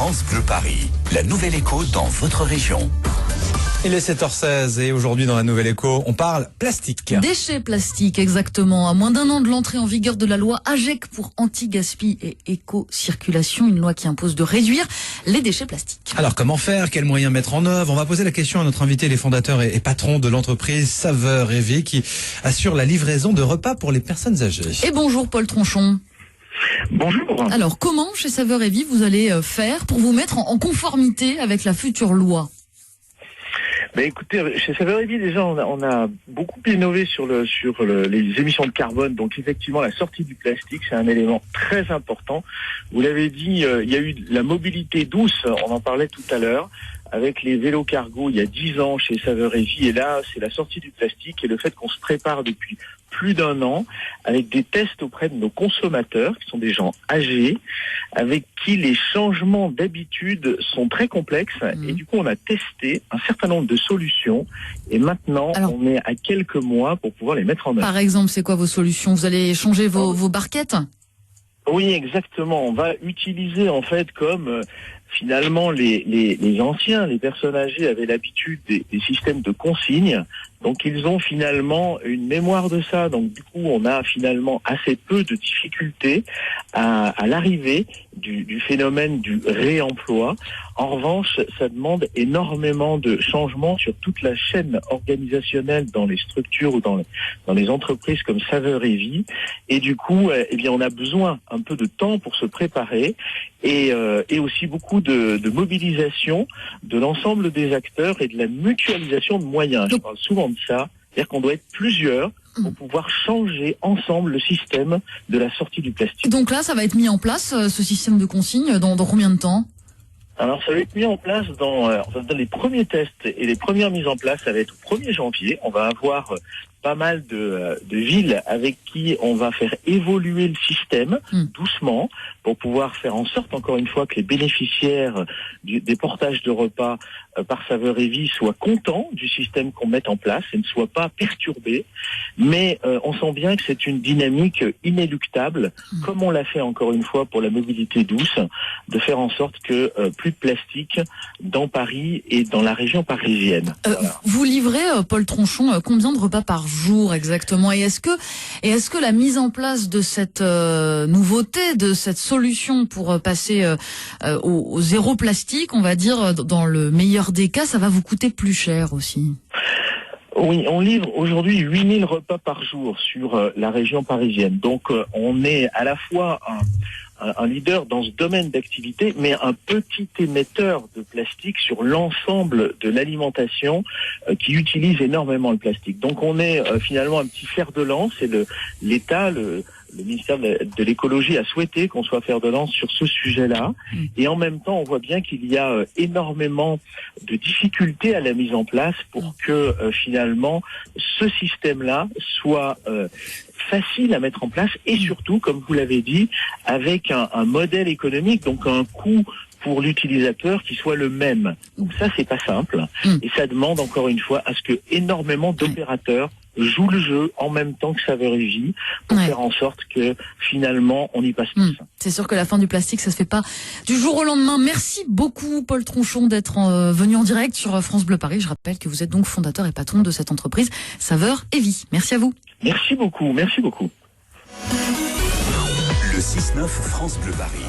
France Bleu Paris, la Nouvelle Écho dans votre région. Il est 7h16 et aujourd'hui dans la Nouvelle Écho, on parle plastique. Déchets plastiques, exactement. À moins d'un an de l'entrée en vigueur de la loi AGEC pour anti-gaspi et éco-circulation, une loi qui impose de réduire les déchets plastiques. Alors comment faire? Quels moyens mettre en œuvre? On va poser la question à notre invité, les fondateurs et patrons de l'entreprise Saveur et Vie qui assure la livraison de repas pour les personnes âgées. Et bonjour Paul Tronchon. Bonjour. Alors comment chez Saveur et Vie vous allez faire pour vous mettre en conformité avec la future loi? Écoutez, chez Saveur et Vie, déjà, on a beaucoup innové sur les émissions de carbone. Donc, effectivement, la sortie du plastique, c'est un élément très important. Vous l'avez dit, il y a eu la mobilité douce, on en parlait tout à l'heure, avec les vélos cargo il y a 10 ans chez Saveur et Vie. Et là, c'est la sortie du plastique et le fait qu'on se prépare depuis plus d'un an avec des tests auprès de nos consommateurs, qui sont des gens âgés, avec qui les changements d'habitude sont très complexes. Et du coup, on a testé un certain nombre de solutions. Et maintenant, on est à quelques mois pour pouvoir les mettre en œuvre. Par exemple, c'est quoi vos solutions? Vous allez changer vos barquettes? Oui, exactement. On va utiliser en fait comme finalement les anciens, les personnes âgées avaient l'habitude des systèmes de consignes. Donc ils ont finalement une mémoire de ça. Donc du coup, on a finalement assez peu de difficultés à l'arrivée du phénomène du réemploi. En revanche, ça demande énormément de changements sur toute la chaîne organisationnelle dans les structures ou dans les entreprises comme Saveur et Vie. Et du coup, on a besoin un peu de temps pour se préparer et aussi beaucoup de mobilisation de l'ensemble des acteurs et de la mutualisation de moyens. Je parle souvent de ça, c'est-à-dire qu'on doit être plusieurs pour pouvoir changer ensemble le système de la sortie du plastique. Donc là, ça va être mis en place, ce système de consigne, dans combien de temps? Alors, ça va être mis en place dans les premiers tests et les premières mises en place, ça va être au 1er janvier. On va avoir pas mal de villes avec qui on va faire évoluer le système doucement pour pouvoir faire en sorte, encore une fois, que les bénéficiaires des portages de repas par Saveur et Vie soient contents du système qu'on met en place et ne soient pas perturbés. Mais on sent bien que c'est une dynamique inéluctable, comme on l'a fait encore une fois pour la mobilité douce, de faire en sorte que plus de plastique dans Paris et dans la région parisienne. Voilà. Vous livrez, Paul Tronchon, combien de repas par jour exactement? Et est-ce que la mise en place de cette nouveauté, de cette solution pour passer au zéro plastique, on va dire, dans le meilleur des cas, ça va vous coûter plus cher aussi? Oui, on livre aujourd'hui 8000 repas par jour sur la région parisienne. Donc on est à la fois un leader dans ce domaine d'activité, mais un petit émetteur de plastique sur l'ensemble de l'alimentation qui utilise énormément le plastique. Donc on est finalement un petit fer de lance et l'État, le ministère de l'écologie a souhaité qu'on soit fer de lance sur ce sujet-là. Et en même temps, on voit bien qu'il y a énormément de difficultés à la mise en place pour que finalement ce système-là soit facile à mettre en place et surtout, comme vous l'avez dit, avec un modèle économique, donc un coût pour l'utilisateur qui soit le même. Donc ça, c'est pas simple. Et ça demande encore une fois à ce que énormément d'opérateurs jouent le jeu en même temps que Saveur et Vie pour faire en sorte que finalement on y passe tous. C'est sûr que la fin du plastique, ça se fait pas du jour au lendemain. Merci beaucoup Paul Tronchon d'être venu en direct sur France Bleu Paris. Je rappelle que vous êtes donc fondateur et patron de cette entreprise Saveur et Vie. Merci à vous. Merci beaucoup, merci beaucoup. Le 6-9 France Bleu Paris.